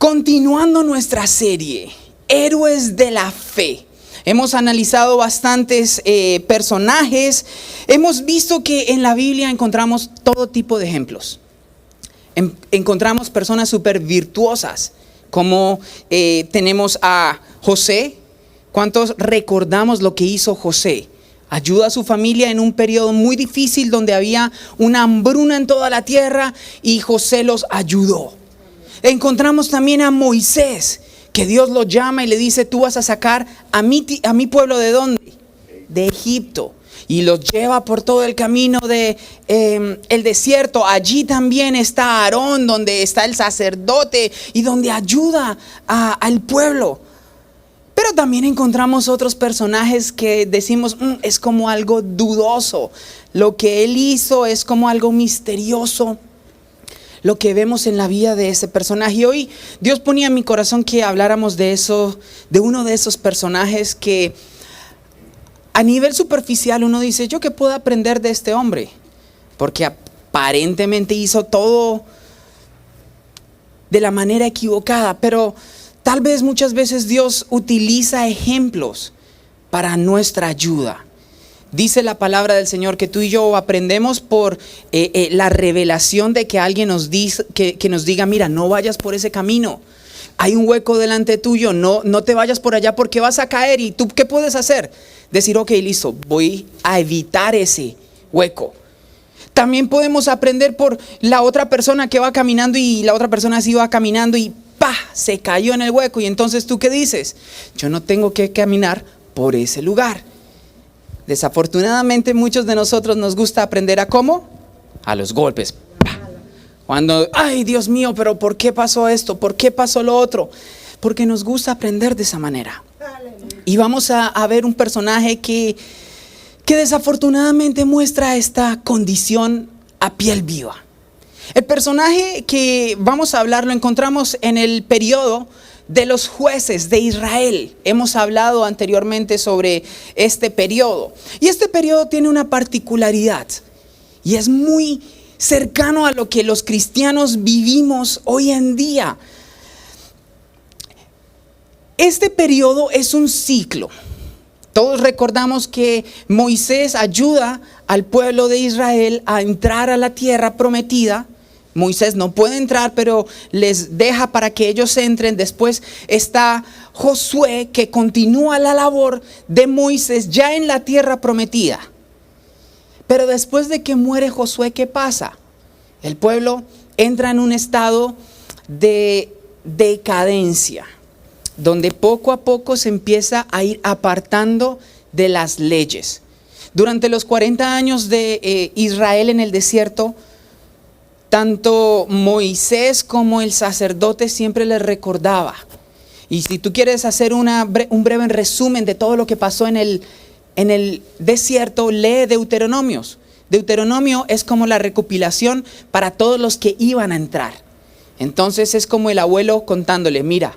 Continuando nuestra serie, Héroes de la Fe. Hemos analizado bastantes personajes. Hemos visto que en la Biblia encontramos todo tipo de ejemplos. Encontramos personas súper virtuosas, como tenemos a José. ¿Cuántos recordamos lo que hizo José? Ayudó a su familia en un periodo muy difícil donde había una hambruna en toda la tierra y José los ayudó. Encontramos también a Moisés, que Dios lo llama y le dice: tú vas a sacar a mi pueblo ¿de dónde? De Egipto. Y los lleva por todo el camino de el desierto. Allí también está Aarón, donde está el sacerdote y donde ayuda al pueblo. Pero también encontramos otros personajes que decimos, es como algo dudoso. Lo que él hizo es como algo misterioso. Lo que vemos en la vida de ese personaje. Y hoy Dios ponía en mi corazón que habláramos de eso, de uno de esos personajes que a nivel superficial uno dice: ¿yo qué puedo aprender de este hombre? Porque aparentemente hizo todo de la manera equivocada, pero tal vez muchas veces Dios utiliza ejemplos para nuestra ayuda. Dice la palabra del Señor que tú y yo aprendemos por la revelación de que alguien nos diga: mira, no vayas por ese camino. Hay un hueco delante tuyo, no te vayas por allá porque vas a caer. ¿Y tú qué puedes hacer? Decir: ok, listo, voy a evitar ese hueco. También podemos aprender por la otra persona que va caminando y la otra persona así va caminando y ¡pah!, se cayó en el hueco. Y entonces ¿tú qué dices? Yo no tengo que caminar por ese lugar. Desafortunadamente muchos de nosotros nos gusta aprender ¿a cómo? A los golpes. ¡Pah! Cuando, ay Dios mío, pero ¿por qué pasó esto? ¿Por qué pasó lo otro? Porque nos gusta aprender de esa manera. Y vamos a ver un personaje que desafortunadamente muestra esta condición a piel viva. El personaje que vamos a hablar lo encontramos en el periodo de los jueces de Israel. Hemos hablado anteriormente sobre este periodo. Y este periodo tiene una particularidad. Y es muy cercano a lo que los cristianos vivimos hoy en día. Este periodo es un ciclo. Todos recordamos que Moisés ayuda al pueblo de Israel a entrar a la tierra prometida. Moisés no puede entrar, pero les deja para que ellos entren. Después está Josué, que continúa la labor de Moisés ya en la tierra prometida. Pero después de que muere Josué, ¿qué pasa? El pueblo entra en un estado de decadencia, donde poco a poco se empieza a ir apartando de las leyes. Durante los 40 años de Israel en el desierto, tanto Moisés como el sacerdote siempre les recordaba. Y si tú quieres hacer un breve resumen de todo lo que pasó en el desierto, lee Deuteronomios. Deuteronomio es como la recopilación para todos los que iban a entrar. Entonces es como el abuelo contándole: mira,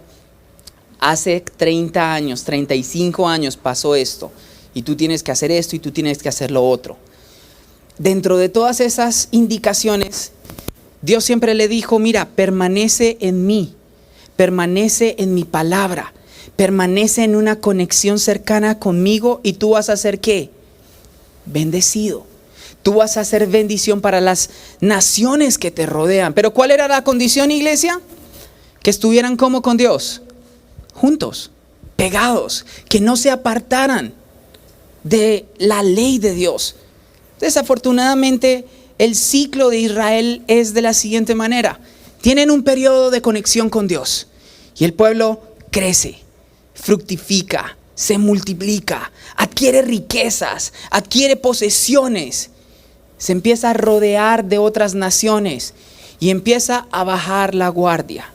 hace 30 años, 35 años pasó esto, y tú tienes que hacer esto y tú tienes que hacer lo otro. Dentro de todas esas indicaciones, Dios siempre le dijo: mira, permanece en mí, permanece en mi palabra, permanece en una conexión cercana conmigo y tú vas a ser ¿qué? Bendecido. Tú vas a ser bendición para las naciones que te rodean. Pero ¿cuál era la condición, iglesia? Que estuvieran como con Dios, juntos, pegados, que no se apartaran de la ley de Dios. Desafortunadamente, el ciclo de Israel es de la siguiente manera: tienen un periodo de conexión con Dios y el pueblo crece, fructifica, se multiplica, adquiere riquezas, adquiere posesiones, se empieza a rodear de otras naciones y empieza a bajar la guardia.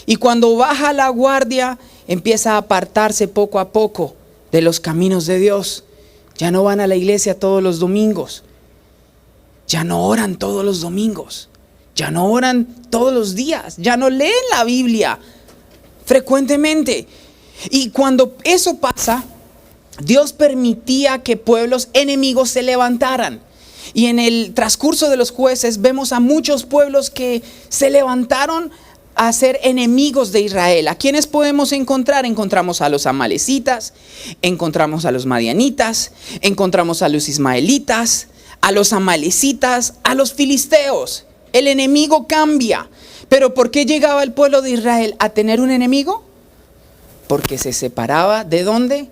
Y cuando baja la guardia, empieza a apartarse poco a poco de los caminos de Dios. Ya no van a la iglesia todos los domingos. Ya no oran todos los domingos. Ya no oran todos los días. Ya no leen la Biblia frecuentemente. Y cuando eso pasa, Dios permitía que pueblos enemigos se levantaran. Y en el transcurso de los jueces vemos a muchos pueblos que se levantaron a ser enemigos de Israel. ¿A quiénes podemos encontrar? Encontramos a los amalecitas, encontramos a los madianitas, encontramos a los ismaelitas, a los amalecitas, a los filisteos. El enemigo cambia. Pero ¿por qué llegaba el pueblo de Israel a tener un enemigo? Porque se separaba ¿de dónde?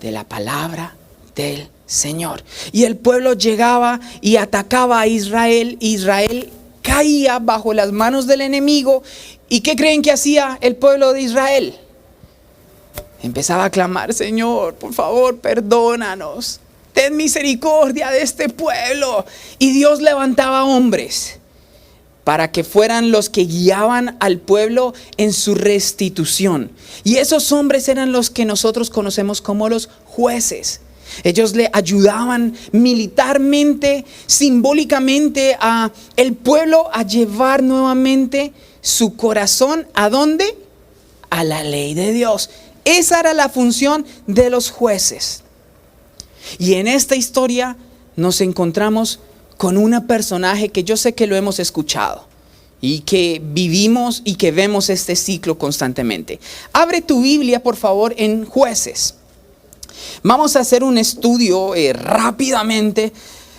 De la palabra del Señor. Y el pueblo llegaba y atacaba a Israel. Israel caía bajo las manos del enemigo. ¿Y qué creen que hacía el pueblo de Israel? Empezaba a clamar: Señor, por favor, perdónanos. Ten misericordia de este pueblo. Y Dios levantaba hombres para que fueran los que guiaban al pueblo en su restitución. Y esos hombres eran los que nosotros conocemos como los jueces. Ellos le ayudaban militarmente, simbólicamente a el pueblo a llevar nuevamente su corazón ¿a dónde? A la ley de Dios. Esa era la función de los jueces. Y en esta historia nos encontramos con un personaje que yo sé que lo hemos escuchado y que vivimos y que vemos este ciclo constantemente. Abre tu Biblia, por favor, en Jueces. Vamos a hacer un estudio rápidamente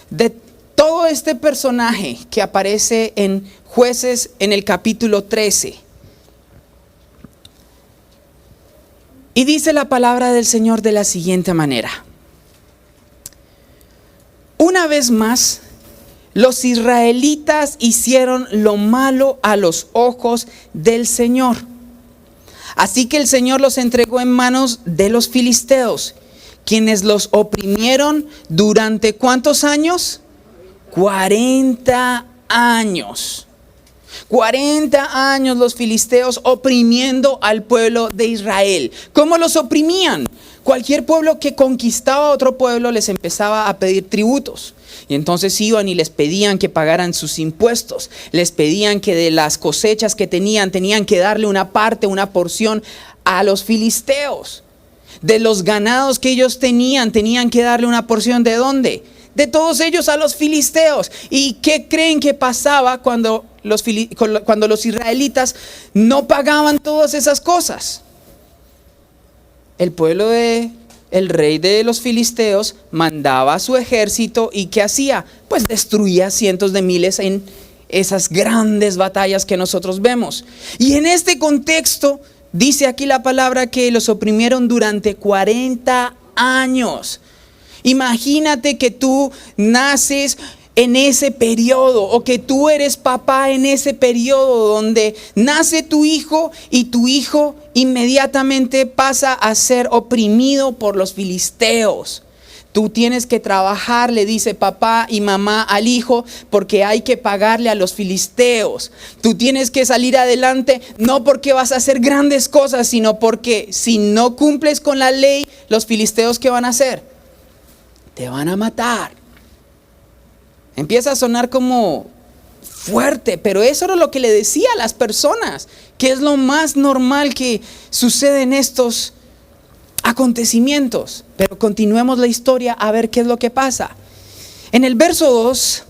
de todo este personaje que aparece en Jueces en el capítulo 13. Y dice la palabra del Señor de la siguiente manera: una vez más, los israelitas hicieron lo malo a los ojos del Señor. Así que el Señor los entregó en manos de los filisteos, quienes los oprimieron durante ¿cuántos años? 40 años. 40 años los filisteos oprimiendo al pueblo de Israel. ¿Cómo los oprimían? Cualquier pueblo que conquistaba a otro pueblo les empezaba a pedir tributos. Y entonces iban y les pedían que pagaran sus impuestos. Les pedían que de las cosechas que tenían que darle una parte, una porción a los filisteos. De los ganados que ellos tenían que darle una porción. ¿De dónde? De todos ellos a los filisteos. ¿Y qué creen que pasaba cuando los israelitas no pagaban todas esas cosas? El rey de los filisteos mandaba a su ejército y ¿qué hacía? Pues destruía cientos de miles en esas grandes batallas que nosotros vemos. Y en este contexto dice aquí la palabra que los oprimieron durante 40 años. Imagínate que tú naces en ese periodo, o que tú eres papá en ese periodo donde nace tu hijo y tu hijo inmediatamente pasa a ser oprimido por los filisteos. Tú tienes que trabajar, le dice papá y mamá al hijo, porque hay que pagarle a los filisteos. Tú tienes que salir adelante, no porque vas a hacer grandes cosas, sino porque si no cumples con la ley, los filisteos, ¿qué van a hacer? Te van a matar. Empieza a sonar como fuerte, pero eso era lo que le decía a las personas, que es lo más normal que sucede en estos acontecimientos. Pero continuemos la historia a ver qué es lo que pasa. En el verso 2,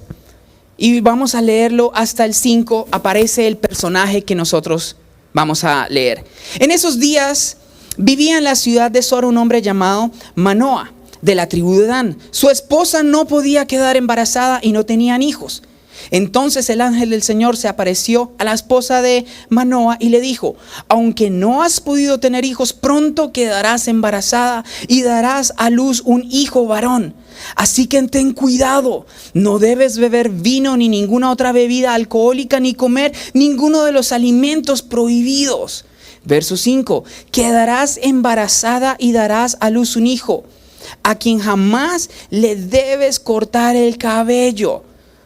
y vamos a leerlo hasta el 5, aparece el personaje que nosotros vamos a leer. En esos días vivía en la ciudad de Sora un hombre llamado Manoah, de la tribu de Dan. Su esposa no podía quedar embarazada y no tenían hijos. Entonces el ángel del Señor se apareció a la esposa de Manoah y le dijo: aunque no has podido tener hijos, pronto quedarás embarazada y darás a luz un hijo varón. Así que ten cuidado, no debes beber vino ni ninguna otra bebida alcohólica, ni comer ninguno de los alimentos prohibidos. Verso 5: quedarás embarazada y darás a luz un hijo, a quien jamás le debes cortar el cabello,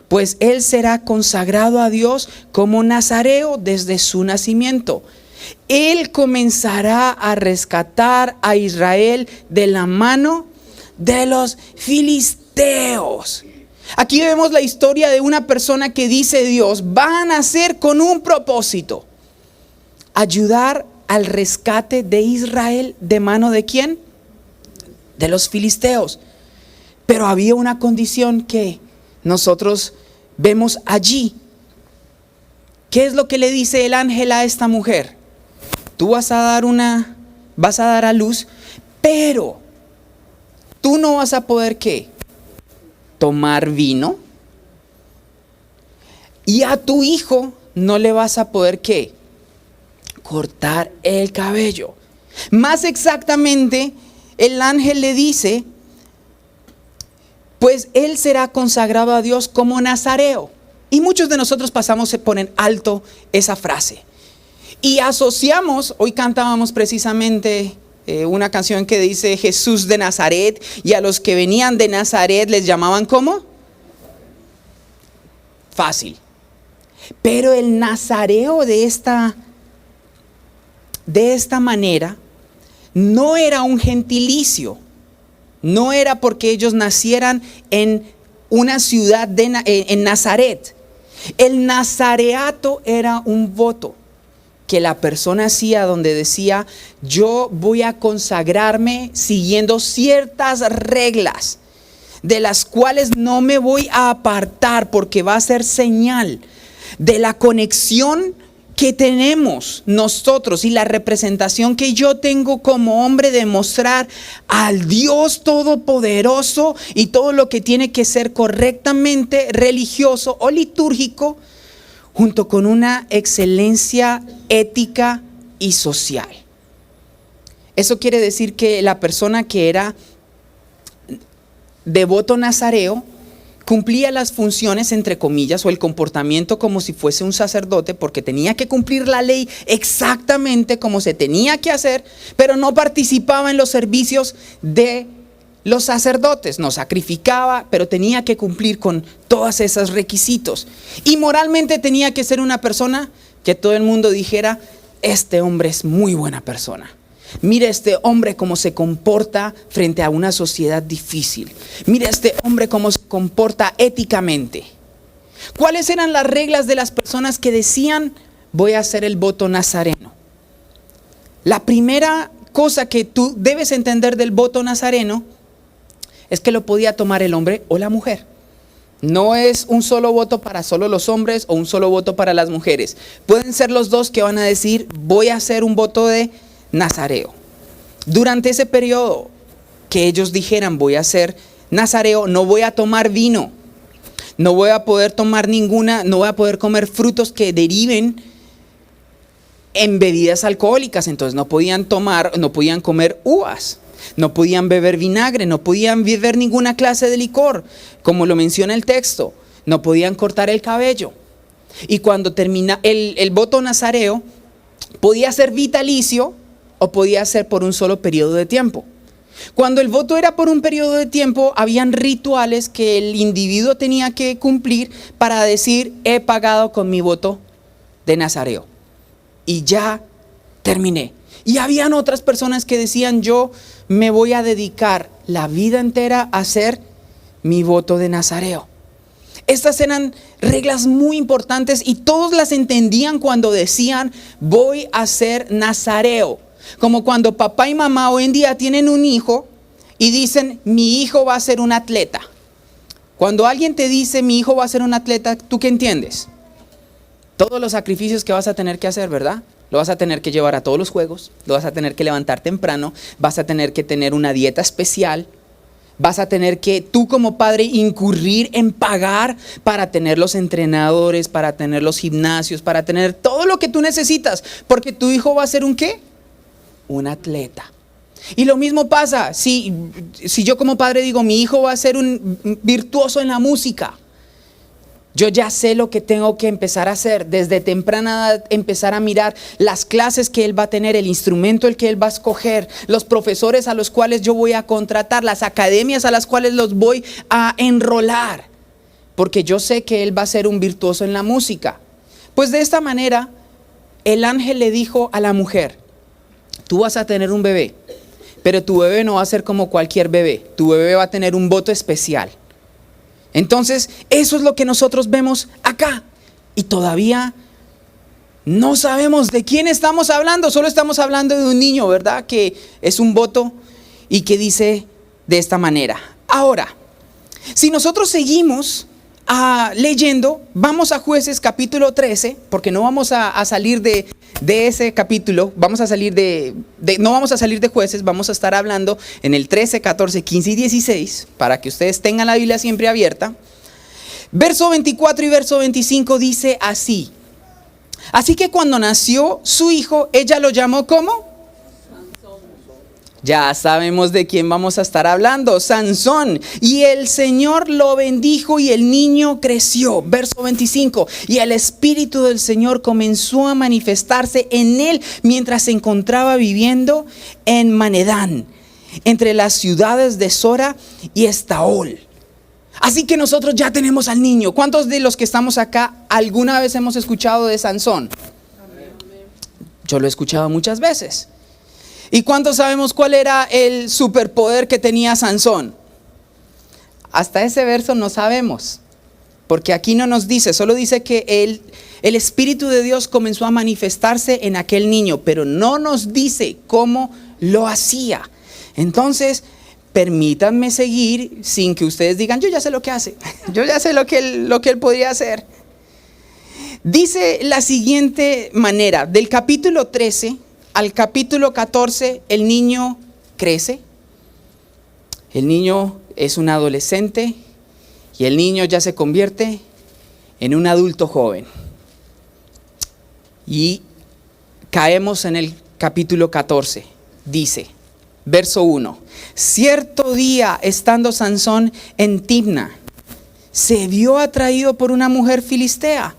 pues él será consagrado a Dios como nazareo desde su nacimiento. Él comenzará a rescatar a Israel de la mano de los filisteos. Aquí vemos la historia de una persona que dice Dios va a nacer con un propósito: ayudar al rescate de Israel de mano de ¿quién? De los filisteos. Pero había una condición que nosotros vemos allí, ¿qué es lo que le dice el ángel a esta mujer? Tú vas a dar a luz, pero tú no vas a poder, ¿qué? Tomar vino. Y a tu hijo no le vas a poder, ¿qué? Cortar el cabello. Más exactamente, el ángel le dice, pues él será consagrado a Dios como nazareo. Y muchos de nosotros pasamos por en alto esa frase. Y asociamos, hoy cantábamos precisamente una canción que dice Jesús de Nazaret, y a los que venían de Nazaret les llamaban ¿cómo? Fácil. Pero el nazareo de esta manera no era un gentilicio, no era porque ellos nacieran en una ciudad en Nazaret. El nazareato era un voto que la persona hacía donde decía, yo voy a consagrarme siguiendo ciertas reglas de las cuales no me voy a apartar, porque va a ser señal de la conexión que tenemos nosotros y la representación que yo tengo como hombre de mostrar al Dios Todopoderoso y todo lo que tiene que ser correctamente religioso o litúrgico, junto con una excelencia ética y social. Eso quiere decir que la persona que era devoto nazareo cumplía las funciones, entre comillas, o el comportamiento como si fuese un sacerdote, porque tenía que cumplir la ley exactamente como se tenía que hacer, pero no participaba en los servicios de los sacerdotes, no sacrificaba, pero tenía que cumplir con todos esos requisitos. Y moralmente tenía que ser una persona que todo el mundo dijera, este hombre es muy buena persona. Mira este hombre cómo se comporta frente a una sociedad difícil. Mira este hombre cómo se comporta éticamente. ¿Cuáles eran las reglas de las personas que decían, voy a hacer el voto nazareno? La primera cosa que tú debes entender del voto nazareno es que lo podía tomar el hombre o la mujer. No es un solo voto para solo los hombres o un solo voto para las mujeres. Pueden ser los dos que van a decir, voy a hacer un voto de nazareo. Durante ese periodo que ellos dijeran, voy a ser nazareo, no voy a tomar vino, no voy a poder tomar no voy a poder comer frutos que deriven en bebidas alcohólicas. Entonces no podían comer uvas. No podían beber vinagre, no podían beber ninguna clase de licor, como lo menciona el texto. No podían cortar el cabello. Y cuando termina el voto nazareo, podía ser vitalicio o podía ser por un solo periodo de tiempo. Cuando el voto era por un periodo de tiempo, habían rituales que el individuo tenía que cumplir para decir, he pagado con mi voto de nazareo y ya terminé. Y habían otras personas que decían, yo me voy a dedicar la vida entera a hacer mi voto de nazareo. Estas eran reglas muy importantes y todos las entendían cuando decían, voy a ser nazareo. Como cuando papá y mamá hoy en día tienen un hijo y dicen, mi hijo va a ser un atleta. Cuando alguien te dice, mi hijo va a ser un atleta, ¿tú qué entiendes? Todos los sacrificios que vas a tener que hacer, ¿verdad? Lo vas a tener que llevar a todos los juegos, lo vas a tener que levantar temprano, vas a tener que tener una dieta especial, vas a tener que tú como padre incurrir en pagar para tener los entrenadores, para tener los gimnasios, para tener todo lo que tú necesitas, porque tu hijo va a ser un ¿qué? Un atleta. Y lo mismo pasa si yo como padre digo, mi hijo va a ser un virtuoso en la música. Yo ya sé lo que tengo que empezar a hacer desde temprana edad, empezar a mirar las clases que él va a tener, el instrumento el que él va a escoger, los profesores a los cuales yo voy a contratar, las academias a las cuales los voy a enrolar, porque yo sé que él va a ser un virtuoso en la música. Pues de esta manera, el ángel le dijo a la mujer, tú vas a tener un bebé, pero tu bebé no va a ser como cualquier bebé, tu bebé va a tener un voto especial. Entonces, eso es lo que nosotros vemos acá. Y todavía no sabemos de quién estamos hablando. Solo estamos hablando de un niño, ¿verdad? Que es un voto y que dice de esta manera. Ahora, si nosotros seguimos leyendo, vamos a Jueces capítulo 13, porque no vamos a salir de ese capítulo, no vamos a salir de Jueces, vamos a estar hablando en el 13, 14, 15 y 16, para que ustedes tengan la Biblia siempre abierta. Verso 24 y verso 25 dice así: así que cuando nació su hijo, ella lo llamó ¿cómo? Ya sabemos de quién vamos a estar hablando, Sansón. Y el Señor lo bendijo y el niño creció. Verso 25. Y el Espíritu del Señor comenzó a manifestarse en él mientras se encontraba viviendo en Manedán, entre las ciudades de Sora y Estaol. Así que nosotros ya tenemos al niño. ¿Cuántos de los que estamos acá alguna vez hemos escuchado de Sansón? Yo lo he escuchado muchas veces. ¿Y cuántos sabemos cuál era el superpoder que tenía Sansón? Hasta ese verso no sabemos, porque aquí no nos dice, solo dice que el Espíritu de Dios comenzó a manifestarse en aquel niño, pero no nos dice cómo lo hacía. Entonces, permítanme seguir sin que ustedes digan, yo ya sé lo que hace, yo ya sé lo que él podría hacer. Dice la siguiente manera, del capítulo 13 al capítulo 14, el niño crece. El niño es un adolescente y el niño ya se convierte en un adulto joven. Y caemos en el capítulo 14. Dice, verso 1. Cierto día, estando Sansón en Timna, se vio atraído por una mujer filistea.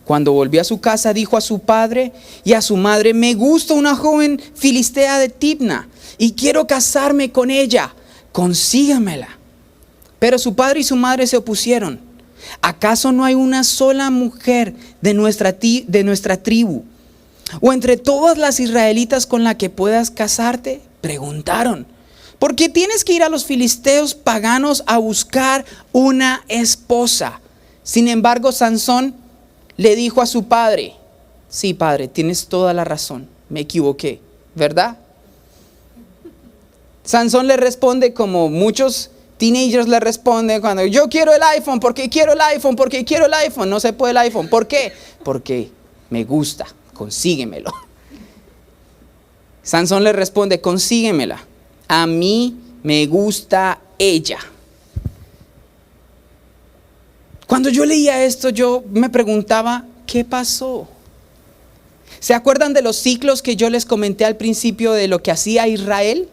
Cuando volvió a su casa, dijo a su padre y a su madre: me gusta una joven filistea de Timna y quiero casarme con ella, consígamela. Pero su padre y su madre se opusieron. ¿Acaso no hay una sola mujer de nuestra tribu o entre todas las israelitas con la que puedas casarte? Preguntaron. ¿Por qué tienes que ir a los filisteos paganos a buscar una esposa? Sin embargo, Sansón le dijo a su padre: sí, padre, tienes toda la razón, me equivoqué, ¿verdad? Sansón le responde como muchos teenagers le responden cuando yo quiero el iPhone, porque quiero el iPhone, porque quiero el iPhone. No se puede el iPhone, ¿por qué? Porque me gusta, consíguemelo. Sansón le responde: consíguemela, a mí me gusta ella. Cuando yo leía esto, yo me preguntaba, ¿qué pasó? ¿Se acuerdan de los ciclos que yo les comenté al principio de lo que hacía Israel?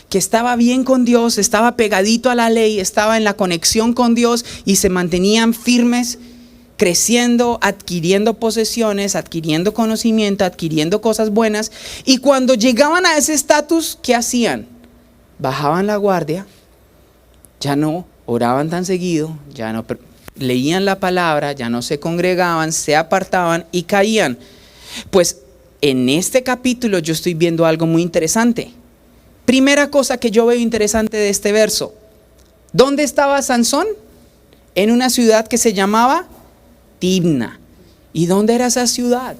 Que estaba bien con Dios, estaba pegadito a la ley, estaba en la conexión con Dios y se mantenían firmes, creciendo, adquiriendo posesiones, adquiriendo conocimiento, adquiriendo cosas buenas. Y cuando llegaban a ese estatus, ¿qué hacían? Bajaban la guardia, ya no oraban tan seguido, ya no leían la palabra, ya no se congregaban, se apartaban y caían. Pues en este capítulo yo estoy viendo algo muy interesante. Primera cosa que yo veo interesante de este verso: ¿dónde estaba Sansón? En una ciudad que se llamaba Timna. ¿Y dónde era esa ciudad?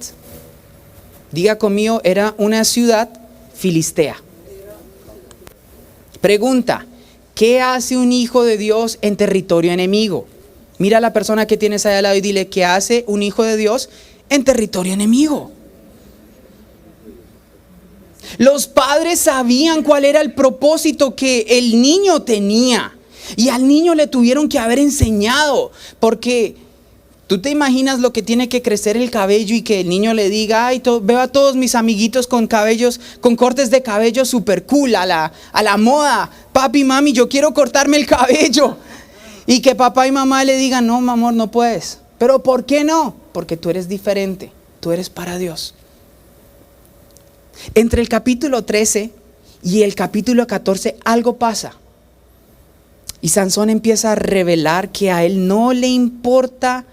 Diga conmigo, era una ciudad filistea. Pregunta: ¿qué hace un hijo de Dios en territorio enemigo? Mira a la persona que tienes ahí al lado y dile: ¿qué hace un hijo de Dios en territorio enemigo? Los padres sabían cuál era el propósito que el niño tenía. Y al niño le tuvieron que haber enseñado. Porque tú te imaginas lo que tiene que crecer el cabello y que el niño le diga: ay, veo a todos mis amiguitos con cabellos, con cortes de cabello super cool, a la moda. Papi, mami, yo quiero cortarme el cabello. Y que papá y mamá le digan: no, mi amor, no puedes. ¿Pero por qué no? Porque tú eres diferente, tú eres para Dios. Entre el capítulo 13 y el capítulo 14 algo pasa. Y Sansón empieza a revelar que a él no le importa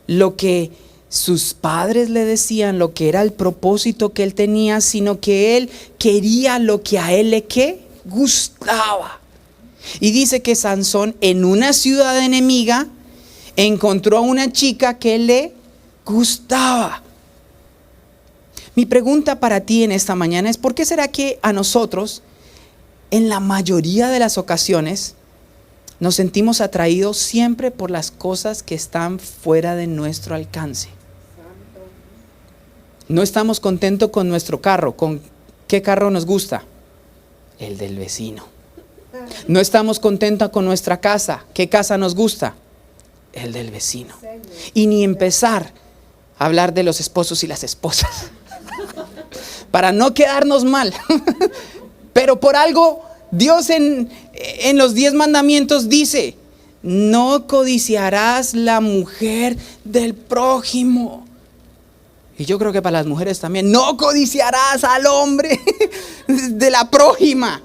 lo que sus padres le decían, lo que era el propósito que él tenía, sino que él quería lo que a él le gustaba. Y dice que Sansón en una ciudad enemiga encontró a una chica que le gustaba. Mi pregunta para ti en esta mañana es: ¿por qué será que a nosotros, en la mayoría de las ocasiones, nos sentimos atraídos siempre por las cosas que están fuera de nuestro alcance. No estamos contentos con nuestro carro. ¿Con qué carro nos gusta? El del vecino. No estamos contentos con nuestra casa. ¿Qué casa nos gusta? El del vecino. Y ni empezar a hablar de los esposos y las esposas. Para no quedarnos mal. Pero por algo Dios en los 10 mandamientos dice: no codiciarás la mujer del prójimo. Y yo creo que para las mujeres también: no codiciarás al hombre de la prójima.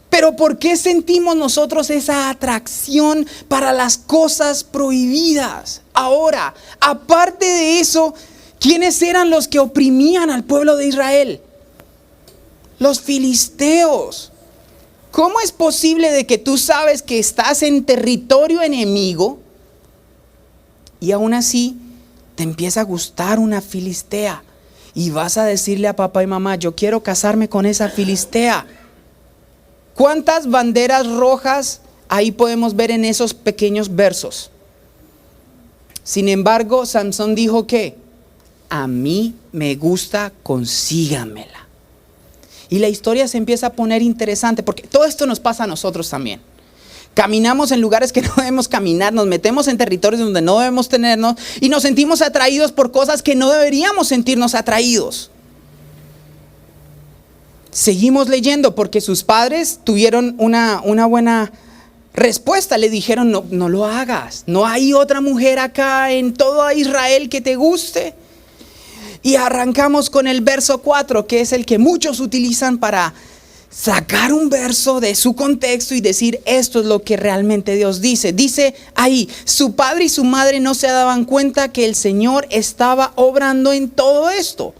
Pero ¿por qué sentimos nosotros esa atracción para las cosas prohibidas? Ahora, aparte de eso, ¿quiénes eran los que oprimían al pueblo de Israel? Los filisteos. ¿Cómo es posible de que tú sabes que estás en territorio enemigo y aún así te empieza a gustar una filistea y vas a decirle a papá y mamá: yo quiero casarme con esa filistea? ¿Cuántas banderas rojas ahí podemos ver en esos pequeños versos? Sin embargo, Sansón dijo que a mí me gusta, consígamela. Y la historia se empieza a poner interesante, porque todo esto nos pasa a nosotros también. Caminamos en lugares que no debemos caminar, nos metemos en territorios donde no debemos tenernos y nos sentimos atraídos por cosas que no deberíamos sentirnos atraídos. Seguimos leyendo, porque sus padres tuvieron una buena respuesta. Le dijeron: no lo hagas, no hay otra mujer acá en todo Israel que te guste. Y arrancamos con el verso 4, que es el que muchos utilizan para sacar un verso de su contexto y decir: esto es lo que realmente Dios dice. Dice ahí: su padre y su madre no se daban cuenta que el Señor estaba obrando en todo esto,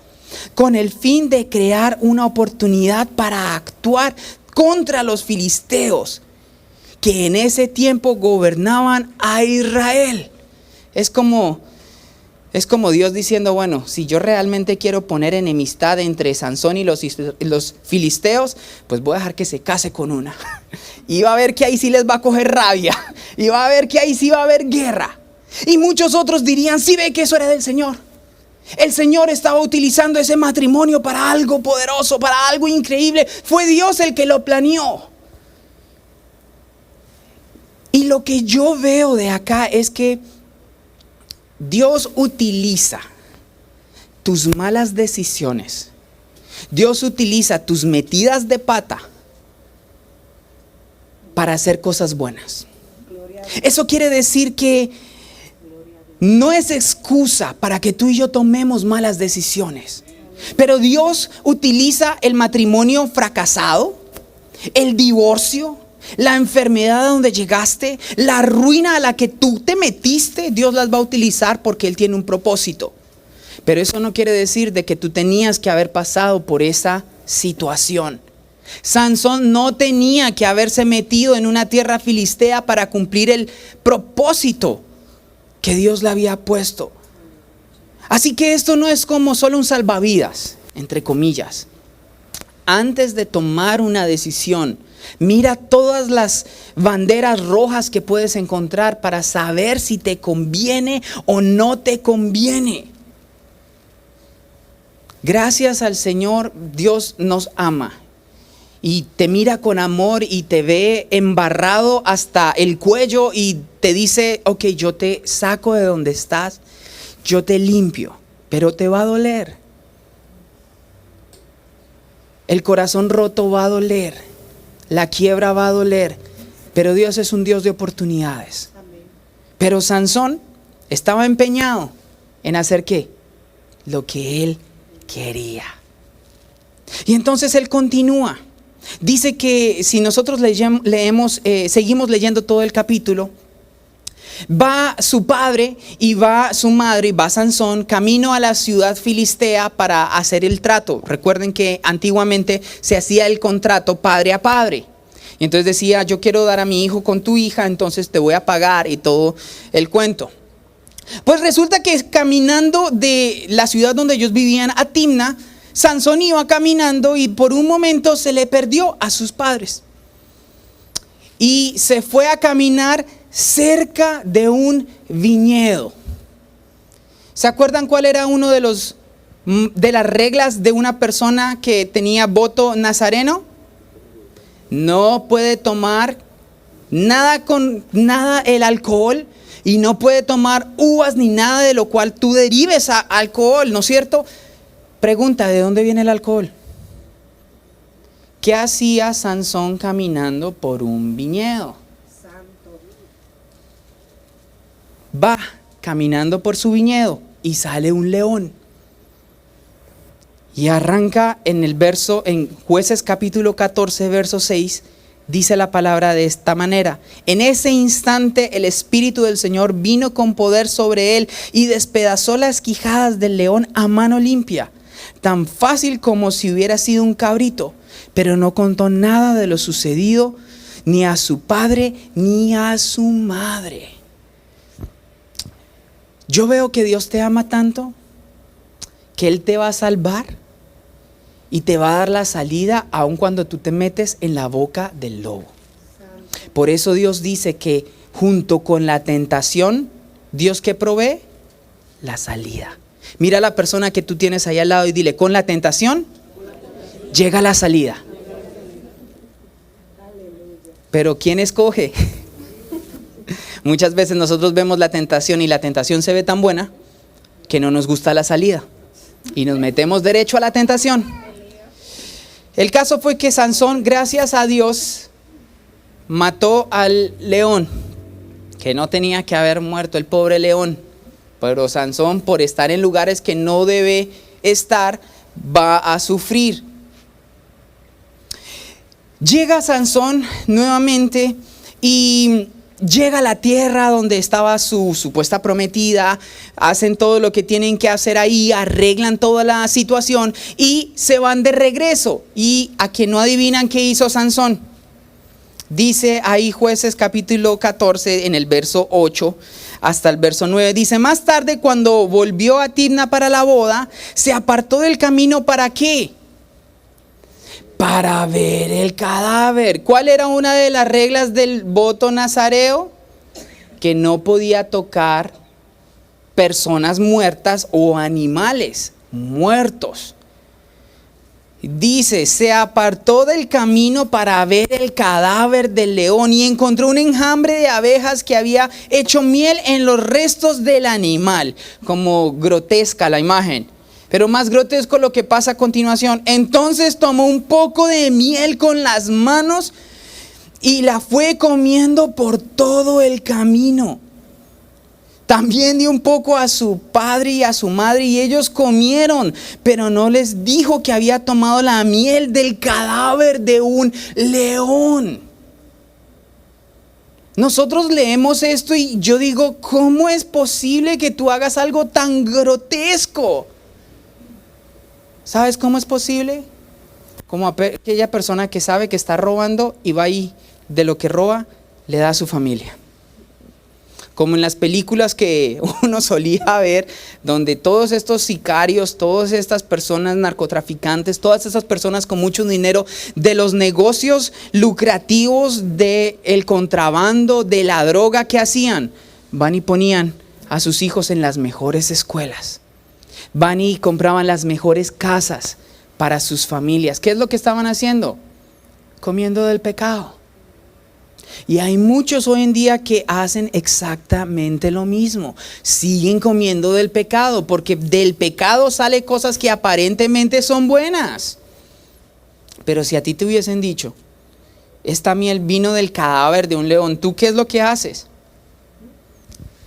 con el fin de crear una oportunidad para actuar contra los filisteos, que en ese tiempo gobernaban a Israel. Es como Dios diciendo: bueno, si yo realmente quiero poner enemistad entre Sansón y los filisteos, pues voy a dejar que se case con una. Y va a ver que ahí sí les va a coger rabia. Y va a ver que ahí sí va a haber guerra. Y muchos otros dirían: sí, ve que eso era del Señor. El Señor estaba utilizando ese matrimonio para algo poderoso, para algo increíble. Fue Dios el que lo planeó. Y lo que yo veo de acá es que Dios utiliza tus malas decisiones. Dios utiliza tus metidas de pata para hacer cosas buenas. Eso quiere decir que no es excusa para que tú y yo tomemos malas decisiones. Pero Dios utiliza el matrimonio fracasado, el divorcio, la enfermedad a donde llegaste, la ruina a la que tú te metiste. Dios las va a utilizar porque Él tiene un propósito. Pero eso no quiere decir de que tú tenías que haber pasado por esa situación. Sansón no tenía que haberse metido en una tierra filistea para cumplir el propósito que Dios le había puesto. Así que esto no es como solo un salvavidas, entre comillas. Antes de tomar una decisión, mira todas las banderas rojas que puedes encontrar para saber si te conviene o no te conviene. Gracias al Señor, Dios nos ama y te mira con amor y te ve embarrado hasta el cuello y te dice: ok, yo te saco de donde estás, yo te limpio, pero te va a doler. El corazón roto va a doler, la quiebra va a doler, pero Dios es un Dios de oportunidades. Pero Sansón estaba empeñado en hacer ¿qué? Lo que él quería. Y entonces él continúa. Dice que si nosotros seguimos leyendo todo el capítulo, va su padre y va su madre y va Sansón camino a la ciudad filistea para hacer el trato. Recuerden que antiguamente se hacía el contrato padre a padre. Y entonces decía: yo quiero dar a mi hijo con tu hija, entonces te voy a pagar y todo el cuento. Pues resulta que caminando de la ciudad donde ellos vivían a Timna, Sansón iba caminando y por un momento se le perdió a sus padres. y se fue a caminar cerca de un viñedo. ¿Se acuerdan cuál era uno de las reglas de una persona que tenía voto nazareno? No puede tomar nada el alcohol, y no puede tomar uvas ni nada de lo cual tú derives a alcohol, ¿no es cierto? Pregunta, ¿de dónde viene el alcohol? ¿Qué hacía Sansón caminando por un viñedo? Va caminando por su viñedo y sale un león. Y arranca en Jueces capítulo 14, verso 6, dice la palabra de esta manera: en ese instante el Espíritu del Señor vino con poder sobre él y despedazó las quijadas del león a mano limpia, tan fácil como si hubiera sido un cabrito, pero no contó nada de lo sucedido ni a su padre ni a su madre. Yo veo que Dios te ama tanto que Él te va a salvar y te va a dar la salida aun cuando tú te metes en la boca del lobo. Por eso Dios dice que junto con la tentación, ¿Dios qué provee? La salida. Mira a la persona que tú tienes ahí al lado y dile: con la tentación llega la salida. Pero ¿quién escoge? Muchas veces nosotros vemos la tentación y la tentación se ve tan buena que no nos gusta la salida y nos metemos derecho a la tentación. El caso fue que Sansón, gracias a Dios, mató al león, que no tenía que haber muerto el pobre león, pero Sansón, por estar en lugares que no debe estar, va a sufrir. Llega Sansón nuevamente y llega a la tierra donde estaba su supuesta prometida, hacen todo lo que tienen que hacer ahí, arreglan toda la situación y se van de regreso. Y a que no adivinan qué hizo Sansón, dice ahí Jueces capítulo 14 en el verso 8 hasta el verso 9, dice: más tarde, cuando volvió a Timna para la boda, se apartó del camino. ¿Para qué? Para ver el cadáver. ¿Cuál era una de las reglas del voto nazareo? Que no podía tocar personas muertas o animales muertos. Dice: se apartó del camino para ver el cadáver del león y encontró un enjambre de abejas que había hecho miel en los restos del animal. Como grotesca la imagen. Pero más grotesco lo que pasa a continuación. Entonces tomó un poco de miel con las manos y la fue comiendo por todo el camino. También dio un poco a su padre y a su madre y ellos comieron, pero no les dijo que había tomado la miel del cadáver de un león. Nosotros leemos esto y yo digo: ¿cómo es posible que tú hagas algo tan grotesco? ¿Sabes cómo es posible? Como aquella persona que sabe que está robando y va ahí de lo que roba, le da a su familia. Como en las películas que uno solía ver, donde todos estos sicarios, todas estas personas narcotraficantes, todas esas personas con mucho dinero, de los negocios lucrativos, del contrabando, de la droga, ¿qué hacían? Van y ponían a sus hijos en las mejores escuelas. Van y compraban las mejores casas para sus familias. ¿Qué es lo que estaban haciendo? Comiendo del pecado. Y hay muchos hoy en día que hacen exactamente lo mismo. Siguen comiendo del pecado, porque del pecado salen cosas que aparentemente son buenas. Pero si a ti te hubiesen dicho: esta miel vino del cadáver de un león, ¿tú qué es lo que haces?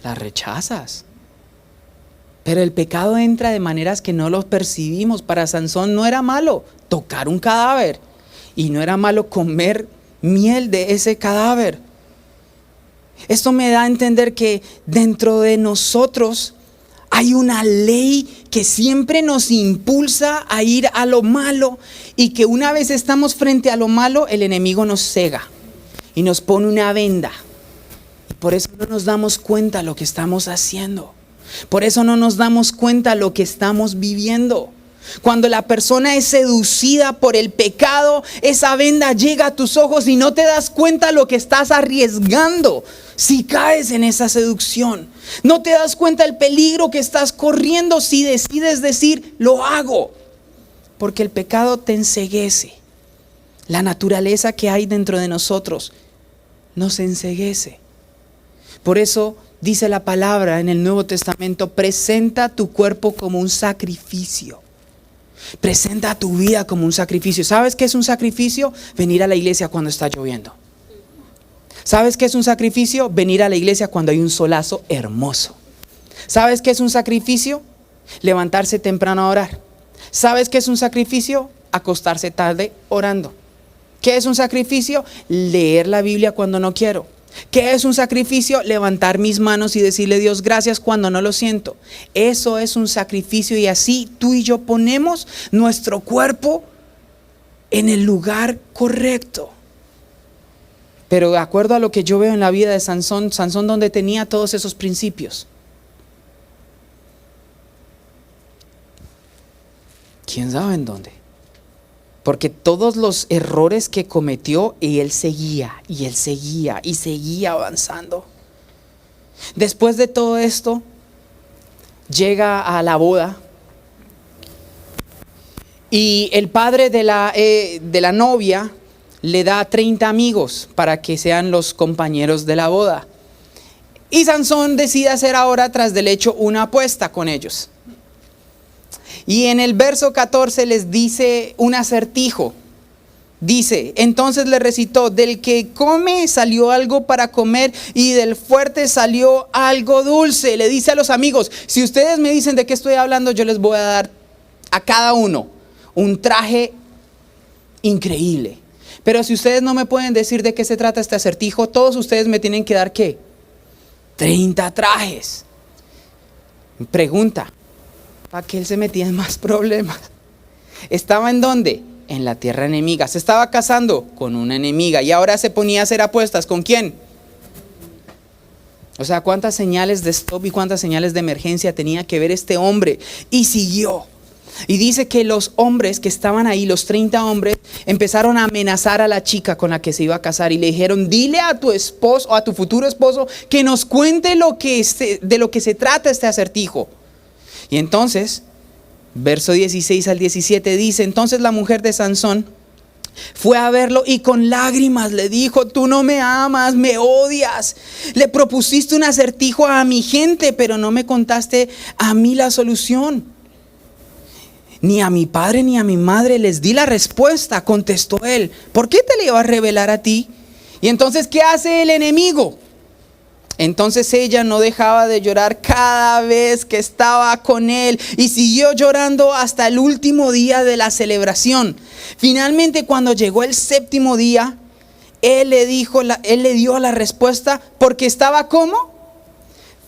La rechazas. Pero el pecado entra de maneras que no los percibimos. Para Sansón no era malo tocar un cadáver y no era malo comer miel de ese cadáver. Esto me da a entender que dentro de nosotros hay una ley que siempre nos impulsa a ir a lo malo, y que una vez estamos frente a lo malo, el enemigo nos cega y nos pone una venda. Y por eso no nos damos cuenta de lo que estamos haciendo. Por eso no nos damos cuenta de lo que estamos viviendo. Cuando la persona es seducida por el pecado, esa venda llega a tus ojos y no te das cuenta lo que estás arriesgando si caes en esa seducción. No te das cuenta el peligro que estás corriendo si decides decir, lo hago. Porque el pecado te enceguece. La naturaleza que hay dentro de nosotros nos enceguece. Por eso dice la palabra en el Nuevo Testamento, presenta tu cuerpo como un sacrificio. Presenta tu vida como un sacrificio. ¿Sabes qué es un sacrificio? Venir a la iglesia cuando está lloviendo. ¿Sabes qué es un sacrificio? Venir a la iglesia cuando hay un solazo hermoso. ¿Sabes qué es un sacrificio? Levantarse temprano a orar. ¿Sabes qué es un sacrificio? Acostarse tarde orando. ¿Qué es un sacrificio? Leer la Biblia cuando no quiero. ¿Qué es un sacrificio? Levantar mis manos y decirle a Dios gracias cuando no lo siento. Eso es un sacrificio, y así tú y yo ponemos nuestro cuerpo en el lugar correcto. Pero de acuerdo a lo que yo veo en la vida de Sansón, donde tenía todos esos principios. ¿Quién sabe en dónde? Porque todos los errores que cometió, y él seguía y seguía avanzando. Después de todo esto, llega a la boda. Y el padre de la novia le da 30 amigos para que sean los compañeros de la boda. Y Sansón decide hacer ahora, tras del hecho, una apuesta con ellos. Y en el verso 14 les dice un acertijo. Dice, entonces le recitó, del que come salió algo para comer y del fuerte salió algo dulce. Le dice a los amigos, si ustedes me dicen de qué estoy hablando, yo les voy a dar a cada uno un traje increíble. Pero si ustedes no me pueden decir de qué se trata este acertijo, todos ustedes me tienen que dar ¿qué? 30 trajes. Pregunta, ¿para qué él se metía en más problemas? ¿Estaba en dónde? En la tierra enemiga. Se estaba casando con una enemiga y ahora se ponía a hacer apuestas. ¿Con quién? O sea, ¿cuántas señales de stop y cuántas señales de emergencia tenía que ver este hombre? Y siguió. Y dice que los hombres que estaban ahí, los 30 hombres, empezaron a amenazar a la chica con la que se iba a casar y le dijeron, dile a tu esposo o a tu futuro esposo que nos cuente de lo que se trata este acertijo. Y entonces, verso 16 al 17 dice, entonces la mujer de Sansón fue a verlo y con lágrimas le dijo, tú no me amas, me odias. Le propusiste un acertijo a mi gente, pero no me contaste a mí la solución. Ni a mi padre ni a mi madre les di la respuesta, contestó él. ¿Por qué te le iba a revelar a ti? Y entonces, ¿qué hace el enemigo? Entonces ella no dejaba de llorar cada vez que estaba con él y siguió llorando hasta el último día de la celebración. Finalmente, cuando llegó el 7º día, él le dio la respuesta porque estaba ¿cómo?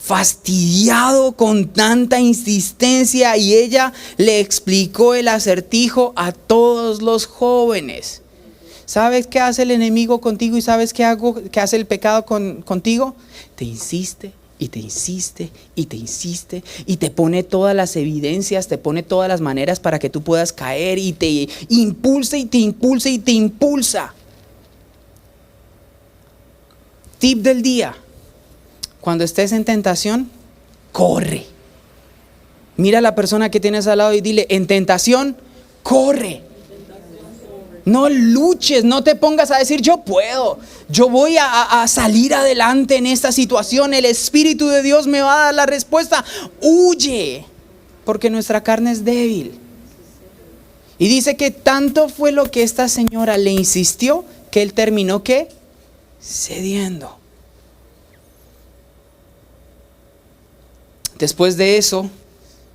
Fastidiado con tanta insistencia, y ella le explicó el acertijo a todos los jóvenes. ¿Sabes qué hace el enemigo contigo y sabes qué hace el pecado contigo? Te insiste y te insiste y te insiste y te pone todas las evidencias, te pone todas las maneras para que tú puedas caer y te impulsa y te impulsa y te impulsa. Tip del día: cuando estés en tentación, corre. Mira a la persona que tienes al lado y dile, en tentación, corre. No luches, no te pongas a decir yo puedo, yo voy a salir adelante en esta situación, el Espíritu de Dios me va a dar la respuesta. Huye, porque nuestra carne es débil. Y dice que tanto fue lo que esta señora le insistió que él terminó ¿qué? Cediendo. Después de eso,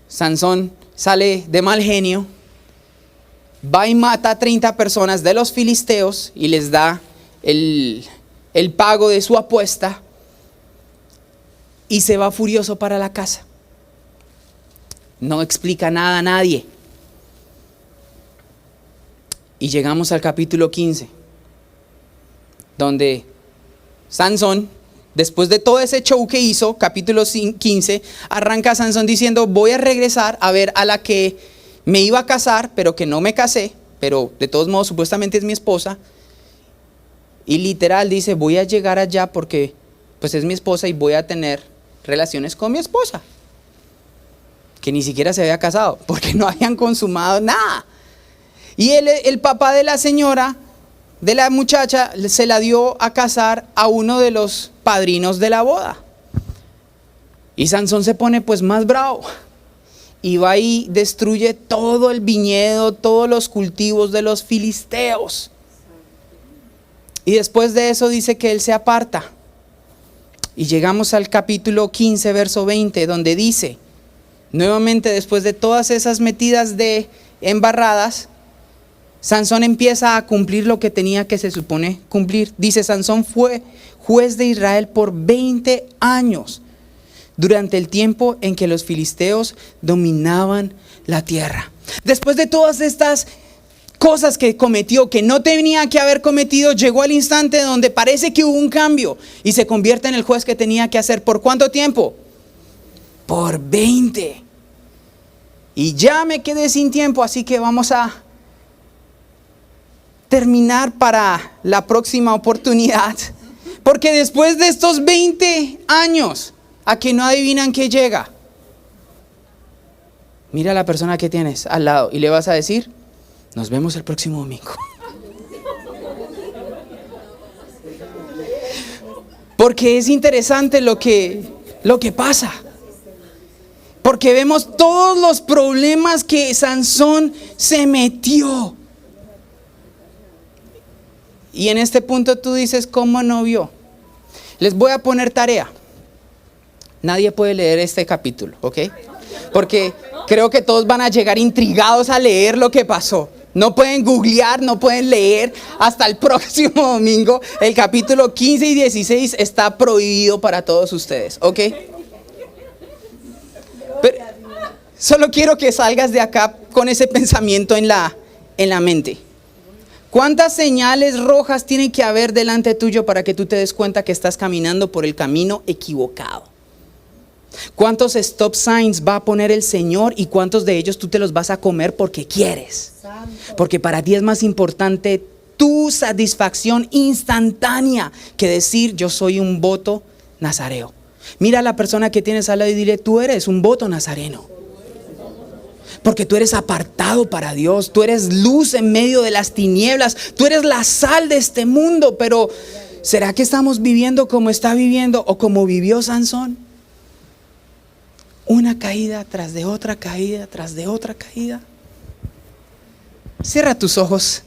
Sansón sale de mal genio, va y mata a 30 personas de los filisteos y les da el pago de su apuesta y se va furioso para la casa. No explica nada a nadie. Y llegamos al capítulo 15, donde Sansón, después de todo ese show que hizo, capítulo 15, arranca Sansón diciendo, voy a regresar a ver a la que me iba a casar, pero que no me casé, pero de todos modos supuestamente es mi esposa. Y literal dice, voy a llegar allá porque pues es mi esposa y voy a tener relaciones con mi esposa. Que ni siquiera se había casado, porque no habían consumado nada. Y el papá de la señora, de la muchacha, se la dio a casar a uno de los padrinos de la boda. Y Sansón se pone pues más bravo. Y va y destruye todo el viñedo, todos los cultivos de los filisteos. Y después de eso dice que él se aparta. Y llegamos al capítulo 15, verso 20, donde dice, nuevamente después de todas esas metidas de embarradas, Sansón empieza a cumplir lo que tenía que se supone cumplir. Dice, Sansón fue juez de Israel por 20 años, durante el tiempo en que los filisteos dominaban la tierra. Después de todas estas cosas que cometió, que no tenía que haber cometido, llegó al instante donde parece que hubo un cambio y se convierte en el juez que tenía que hacer. ¿Por cuánto tiempo? Por 20. Y ya me quedé sin tiempo, así que vamos a terminar para la próxima oportunidad. Porque después de estos 20 años, a que no adivinan qué llega. Mira a la persona que tienes al lado y le vas a decir, nos vemos el próximo domingo. Porque es interesante lo que pasa. Porque vemos todos los problemas que Sansón se metió. Y en este punto tú dices, ¿cómo no vio? Les voy a poner tarea. Nadie puede leer este capítulo, ¿ok? Porque creo que todos van a llegar intrigados a leer lo que pasó. No pueden googlear, no pueden leer. Hasta el próximo domingo, el capítulo 15 y 16 está prohibido para todos ustedes, ¿ok? Pero solo quiero que salgas de acá con ese pensamiento en la mente. ¿Cuántas señales rojas tiene que haber delante tuyo para que tú te des cuenta que estás caminando por el camino equivocado? ¿Cuántos stop signs va a poner el Señor y cuántos de ellos tú te los vas a comer porque quieres? Porque para ti es más importante tu satisfacción instantánea que decir yo soy un voto nazareo. Mira a la persona que tienes al lado y dile, tú eres un voto nazareno. Porque tú eres apartado para Dios, tú eres luz en medio de las tinieblas, tú eres la sal de este mundo. Pero ¿será que estamos viviendo como está viviendo o como vivió Sansón? Una caída tras de otra caída, tras de otra caída. Cierra tus ojos.